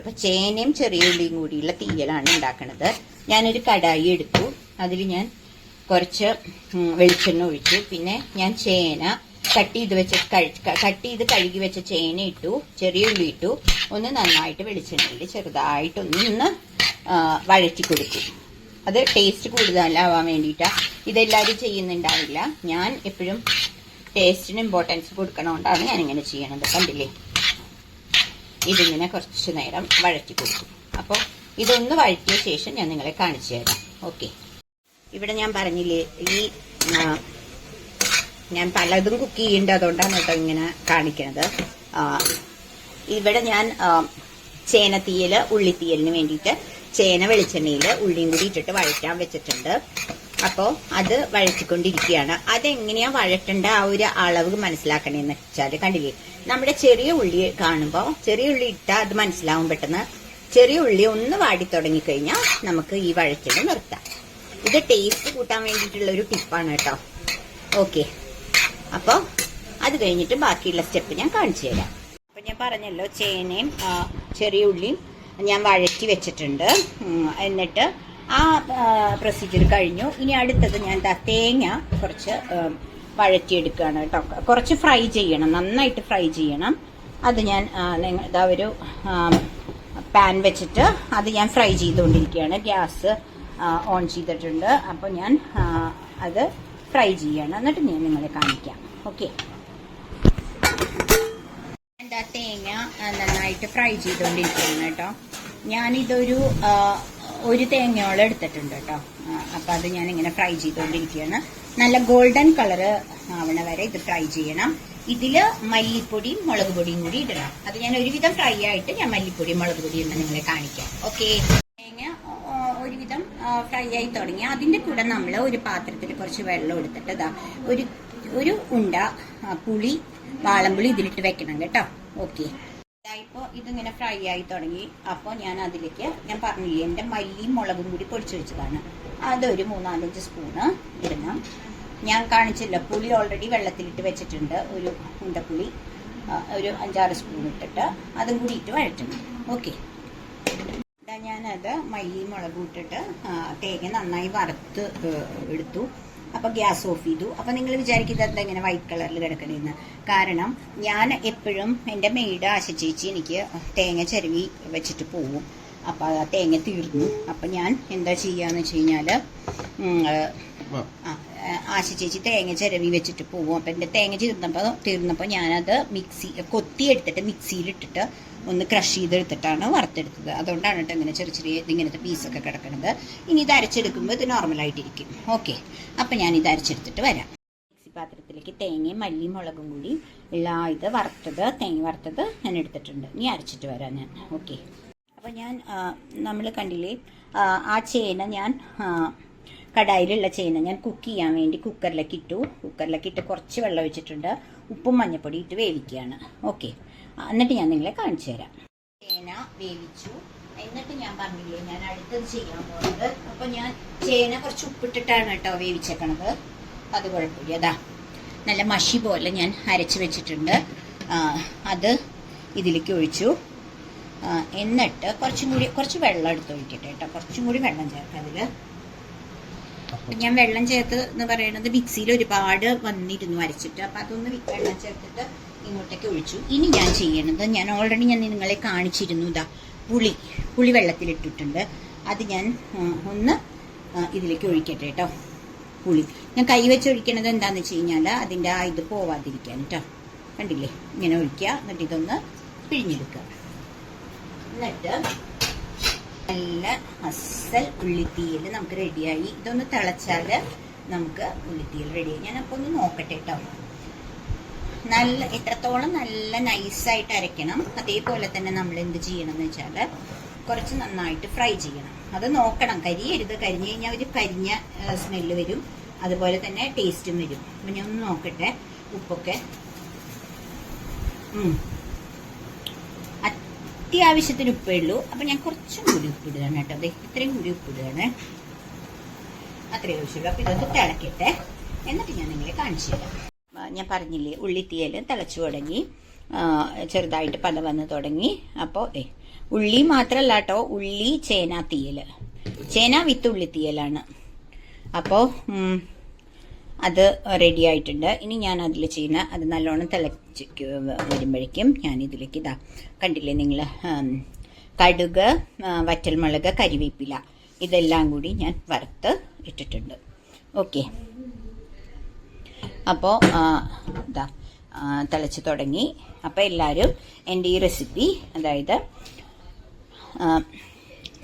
അപ്പൊ ചേനയും ചെറിയ ഉള്ളിയും കൂടിയുള്ള തീയലാണ് ഉണ്ടാക്കുന്നത്. ഞാനൊരു കടായി എടുത്തു. അതിൽ ഞാൻ കുറച്ച് വെളിച്ചെണ്ണ ഒഴിച്ചു. പിന്നെ ഞാൻ ചേന കട്ട് ചെയ്ത് കഴുകി വെച്ച ചേന ഇട്ടു, ചെറിയ ഉള്ളി ഇട്ടു. ഒന്ന് നന്നായിട്ട് വെളിച്ചെണ്ണയിൽ ചെറുതായിട്ടൊന്ന് വഴറ്റി കൊടുത്തു. അത് ടേസ്റ്റ് കൂടുതലാവാൻ വേണ്ടിയിട്ടാണ്. ഇതെല്ലാവരും ചെയ്യുന്നുണ്ടാവില്ല. ഞാൻ എപ്പോഴും ടേസ്റ്റിന് ഇമ്പോർട്ടൻസ് കൊടുക്കണോണ്ടാണ് ഞാനിങ്ങനെ ചെയ്യണത്. കണ്ടില്ലേ, ഇതിങ്ങനെ കുറച്ച് നേരം വഴറ്റി കൊടുക്കും. അപ്പോൾ ഇതൊന്ന് വഴറ്റിയ ശേഷം ഞാൻ നിങ്ങളെ കാണിച്ചു തരാം. ഓക്കെ, ഇവിടെ ഞാൻ പറഞ്ഞില്ലേ, ഞാൻ പലതും കുക്ക് ചെയ്യുന്നുണ്ട്, അതുകൊണ്ടാണ് കേട്ടോ ഇങ്ങനെ കാണിക്കണത്. ഇവിടെ ഞാൻ ചേനത്തീയൽ ഉള്ളിത്തീയലിന് വേണ്ടിയിട്ട് ചേന വെളിച്ചെണ്ണയിൽ ഉള്ളിയും കൂടി ഇട്ടിട്ട് വഴറ്റാൻ വെച്ചിട്ടുണ്ട്. അപ്പോൾ അത് വഴറ്റിക്കൊണ്ടിരിക്കുകയാണ്. അതെങ്ങനെയാ വഴറ്റേണ്ട ആ ഒരു അളവ് മനസ്സിലാക്കണേന്ന് വെച്ചാൽ, കണ്ടില്ലേ, നമ്മുടെ ചെറിയ ഉള്ളി കാണുമ്പോൾ ചെറിയ ഉള്ളി ഇട്ടാൽ അത് മനസ്സിലാവും പെട്ടെന്ന്. ചെറിയ ഉള്ളി ഒന്ന് വാടി തുടങ്ങിക്കഴിഞ്ഞാൽ നമുക്ക് ഈ വഴറ്റൽ നിർത്താം. ഇത് ടേസ്റ്റ് കൂട്ടാൻ വേണ്ടിയിട്ടുള്ള ഒരു ടിപ്പാണ് കേട്ടോ. ഓക്കെ, അപ്പോൾ അത് കഴിഞ്ഞിട്ട് ബാക്കിയുള്ള സ്റ്റെപ്പ് ഞാൻ കാണിച്ചു തരാം. അപ്പൊ ഞാൻ പറഞ്ഞല്ലോ, ചേനയും ചെറിയ ഉള്ളിയും ഞാൻ വഴറ്റി വെച്ചിട്ടുണ്ട്. എന്നിട്ട് ആ പ്രൊസീജിയർ കഴിഞ്ഞു. ഇനി അടുത്തത് ഞാൻ തേങ്ങ കുറച്ച് വഴറ്റിയെടുക്കുകയാണ് കേട്ടോ. കുറച്ച് ഫ്രൈ ചെയ്യണം, നന്നായിട്ട് ഫ്രൈ ചെയ്യണം. അത് ഞാൻ ഇതാ ഒരു പാൻ വെച്ചിട്ട് അത് ഞാൻ ഫ്രൈ ചെയ്തുകൊണ്ടിരിക്കുകയാണ്. ഗ്യാസ് ഓൺ ചെയ്തിട്ടുണ്ട്. അപ്പോൾ ഞാൻ അത് ഫ്രൈ ചെയ്യണം. എന്നിട്ട് ഞാൻ നിങ്ങളെ കാണിക്കാം. ഓക്കെ, എൻ്റെ ആ തേങ്ങ നന്നായിട്ട് ഫ്രൈ ചെയ്തുകൊണ്ടിരിക്കുകയാണ് കേട്ടോ. ഞാനിതൊരു തേങ്ങയോളം എടുത്തിട്ടുണ്ട് കേട്ടോ. അപ്പം അത് ഞാനിങ്ങനെ ഫ്രൈ ചെയ്തുകൊണ്ടിരിക്കുകയാണ്. നല്ല ഗോൾഡൻ കളറ് ആവണ വരെ ഇത് ഫ്രൈ ചെയ്യണം. ഇതിൽ മല്ലിപ്പൊടിയും മുളക് പൊടിയും കൂടി ഇടണം. അത് ഞാൻ ഒരുവിധം ഫ്രൈ ആയിട്ട് ഞാൻ മല്ലിപ്പൊടിയും മുളക് പൊടിയും നിങ്ങളെ കാണിക്കാം. ഓക്കെ, തേങ്ങ ഒരുവിധം ഫ്രൈ ആയി തുടങ്ങി. അതിന്റെ കൂടെ നമ്മൾ ഒരു പാത്രത്തിൽ കുറച്ച് വെള്ളം എടുത്തിട്ട് ഇതാ ഒരു ഉണ്ട പുളി, വാളംപുളി ഇതിലിട്ട് വെക്കണം കേട്ടോ. ഓക്കെ, ഇപ്പോൾ ഇതിങ്ങനെ ഫ്രൈ ആയി തുടങ്ങി. അപ്പോൾ ഞാൻ അതിലേക്ക്, ഞാൻ പറഞ്ഞില്ലേ, എൻ്റെ മല്ലിയും മുളകും കൂടി പൊടിച്ചു വെച്ചതാണ്. അതൊരു 3-4 സ്പൂണ് ഇടണം. ഞാൻ കാണിച്ചില്ല, പുളി ഓൾറെഡി വെള്ളത്തിലിട്ട് വെച്ചിട്ടുണ്ട്. ഒരു ഉണ്ടപ്പുളി ഒരു 5-6 സ്പൂൺ ഇട്ടിട്ട് അതും കൂടി ഇട്ട് വഴറ്റണം. ഓക്കെ, ഞാനത് മല്ലിയും മുളകും ഇട്ടിട്ട് തേങ്ങ നന്നായി വറുത്ത് എടുത്തു. അപ്പൊ ഗ്യാസ് ഓഫ് ചെയ്തു. അപ്പൊ നിങ്ങൾ വിചാരിക്കുന്നത് എന്താ ഇങ്ങനെ വൈറ്റ് കളറിൽ കിടക്കണേന്ന്? കാരണം ഞാൻ എപ്പോഴും എൻ്റെ മെയ്ഡ് ആശച്ചേച്ചി എനിക്ക് തേങ്ങ ചിരവി വെച്ചിട്ട് പോവും. അപ്പൊ ആ തേങ്ങ തീർന്നു. അപ്പൊ ഞാൻ എന്താ ചെയ്യാന്ന് വെച്ച് കഴിഞ്ഞാല്, ആശച്ചേച്ചി തേങ്ങ ചിരവി വെച്ചിട്ട് പോവും. അപ്പൊ എൻ്റെ തേങ്ങ തീർന്നപ്പോൾ ഞാനത് കൊത്തി എടുത്തിട്ട് മിക്സിയിലിട്ടിട്ട് ഒന്ന് ക്രഷ് ചെയ്തെടുത്തിട്ടാണ് വറുത്തെടുത്തത്. അതുകൊണ്ടാണ് കേട്ടോ ഇങ്ങനെ ചെറിയ ഇങ്ങനത്തെ പീസൊക്കെ കിടക്കുന്നത്. ഇനി ഇത് അരച്ചെടുക്കുമ്പോൾ ഇത് നോർമലായിട്ടിരിക്കും. ഓക്കെ, അപ്പം ഞാൻ ഇത് അരച്ചെടുത്തിട്ട് വരാം. മിക്സി പാത്രത്തിലേക്ക് തേങ്ങയും മല്ലിയും മുളകും കൂടി ഇത് തേങ്ങ വറുത്തത് ഞാൻ എടുത്തിട്ടുണ്ട്. ഇനി അരച്ചിട്ട് വരാം ഞാൻ. ഓക്കെ, അപ്പം നമ്മൾ കണ്ടില്ലേ, ആ ചേന ഞാൻ കടായിലുള്ള ചേന ഞാൻ കുക്ക് ചെയ്യാൻ വേണ്ടി കുക്കറിലേക്ക് ഇട്ട് കുറച്ച് വെള്ളം ഒഴിച്ചിട്ടുണ്ട്. ഉപ്പും മഞ്ഞപ്പൊടി ഇട്ട് വേവിക്കുകയാണ്. ഓക്കെ, എന്നിട്ട് ഞാൻ നിങ്ങളെ കാണിച്ചു തരാം. ചേന വേവിച്ചു. എന്നിട്ട് ഞാൻ പറഞ്ഞില്ലേ, ഞാൻ അടുത്തത് ചെയ്യാൻ പോകുന്നത്. അപ്പൊ ഞാൻ ചേന കുറച്ച് ഉപ്പിട്ടിട്ടാണ് കേട്ടോ വേവിച്ചേക്കണത്. അത് കുഴപ്പമില്ല. അതാ നല്ല മഷി പോലെ ഞാൻ അരച്ച് വെച്ചിട്ടുണ്ട്. അത് ഇതിലേക്ക് ഒഴിച്ചു. എന്നിട്ട് കുറച്ച് വെള്ളം എടുത്ത് ഒഴിക്കട്ടെ കേട്ടോ. കുറച്ചും കൂടി വെള്ളം ചേർക്കാം അതില്. ഞാൻ വെള്ളം ചേർത്ത് എന്ന് പറയുന്നത് മിക്സിയിൽ ഒരുപാട് വന്നിരുന്നു അരച്ചിട്ട്. അപ്പം അതൊന്ന് വെള്ളം ചേർത്തിട്ട് ഇങ്ങോട്ടേക്ക് ഒഴിച്ചു. ഇനി ഞാൻ ചെയ്യണത്, ഞാൻ ഓൾറെഡി നിങ്ങളെ കാണിച്ചിരുന്നു. ഇതാ പുളി വെള്ളത്തിലിട്ടിട്ടുണ്ട്. അത് ഞാൻ ഒന്ന് ഇതിലേക്ക് ഒഴിക്കട്ടെ കേട്ടോ. പുളി ഞാൻ കൈ വെച്ച് ഒഴിക്കണത് എന്താണെന്ന് വെച്ച് കഴിഞ്ഞാൽ അതിൻ്റെ ആ ഇത് പോവാതിരിക്കാൻ കേട്ടോ. കണ്ടില്ലേ, ഇങ്ങനെ ഒഴിക്കുക. എന്നിട്ട് ഇതൊന്ന് പിഴിഞ്ഞെടുക്കുക. എന്നിട്ട് നല്ല അസൽ ഉള്ളിത്തീയൽ നമുക്ക് റെഡിയായി. ഇതൊന്ന് തിളച്ചാൽ നമുക്ക് ഉള്ളിത്തീയൽ റെഡിയായി. ഞാനപ്പോൾ ഒന്ന് നോക്കട്ടെ കേട്ടോ. എത്രത്തോളം നല്ല നൈസായിട്ട് അരയ്ക്കണം. അതേപോലെ തന്നെ നമ്മൾ എന്ത് ചെയ്യണം എന്ന് വെച്ചാൽ കുറച്ച് നന്നായിട്ട് ഫ്രൈ ചെയ്യണം. അത് നോക്കണം, കരിയരുത്. കരിഞ്ഞു കഴിഞ്ഞാൽ ഒരു കരിഞ്ഞ സ്മെല്ല് വരും. അതുപോലെ തന്നെ ടേസ്റ്റും വരും. അപ്പം ഞാൻ ഒന്ന് നോക്കട്ടെ ഉപ്പൊക്കെ. അത്യാവശ്യത്തിന് ഉപ്പേ ഉള്ളൂ. അപ്പം ഞാൻ കുറച്ചും കൂടി ഉപ്പിടുകയാണ് കേട്ടോ. അതെ, ഇത്രയും കൂടി ഉപ്പിടുകയാണ്. അത്രയും ആവശ്യമുള്ളൂ. അപ്പം ഇതൊന്ന് തിളക്കട്ടെ. എന്നിട്ട് ഞാൻ നിങ്ങളെ കാണിച്ചു തരാം. ഞാൻ പറഞ്ഞില്ലേ, ഉള്ളിത്തീയൽ തിളച്ചു തുടങ്ങി, ചെറുതായിട്ട് പത വന്ന് തുടങ്ങി. അപ്പോൾ ഉള്ളി മാത്രമല്ല കേട്ടോ, ഉള്ളി ചേന തീയൽ, ചേന വിത്ത് ഉള്ളി തീയലാണ്. അപ്പോൾ അത് റെഡി ആയിട്ടുണ്ട്. ഇനി ഞാൻ അതിൽ ചെയ്യുന്ന അത് നല്ലോണം തിളച്ച് വരുമ്പോഴേക്കും ഞാൻ ഇതിലേക്ക് ഇതാ കണ്ടില്ലേ നിങ്ങൾ, കടുക്, വറ്റൽമുളക്, കരിവേപ്പില ഇതെല്ലാം കൂടി ഞാൻ വറുത്ത് ഇട്ടിട്ടുണ്ട്. ഓക്കെ, അപ്പോൾ ഇതാ തിളച്ച് തുടങ്ങി. അപ്പോൾ എല്ലാവരും എൻ്റെ ഈ റെസിപ്പി, അതായത്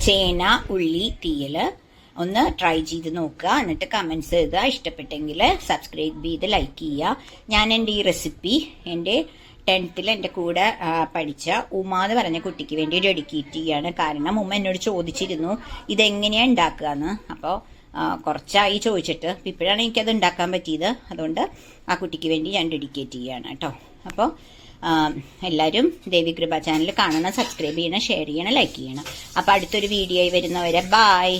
ചേന ഉള്ളി തീയൽ ഒന്ന് ട്രൈ ചെയ്ത് നോക്കുക. എന്നിട്ട് കമൻസ് എഴുതുക. ഇഷ്ടപ്പെട്ടെങ്കിൽ സബ്സ്ക്രൈബ് ചെയ്ത് ലൈക്ക് ചെയ്യുക. ഞാൻ എൻ്റെ ഈ റെസിപ്പി എൻ്റെ 10th എൻ്റെ കൂടെ പഠിച്ച ഉമ എന്ന് പറഞ്ഞ കുട്ടിക്ക് വേണ്ടി ഡെഡിക്കേറ്റ് ചെയ്യാണ്. കാരണം ഉമ്മ എന്നോട് ചോദിച്ചിരുന്നു ഇതെങ്ങനെയാണ് ഉണ്ടാക്കുക എന്ന്. അപ്പോൾ കുറച്ചായി ചോദിച്ചിട്ട്, ഇപ്പോഴാണ് എനിക്കത് ഉണ്ടാക്കാൻ പറ്റിയത്. അതുകൊണ്ട് ആ കുട്ടിക്ക് വേണ്ടി ഞാൻ ഡെഡിക്കേറ്റ് ചെയ്യുകയാണ് കേട്ടോ. അപ്പോൾ എല്ലാവരും ദേവി കൃപ ചാനൽ കാണണം, സബ്സ്ക്രൈബ് ചെയ്യണം, ഷെയർ ചെയ്യണം, ലൈക്ക് ചെയ്യണം. അപ്പോൾ അടുത്തൊരു വീഡിയോയിൽ വരുന്നവരെ ബായ്.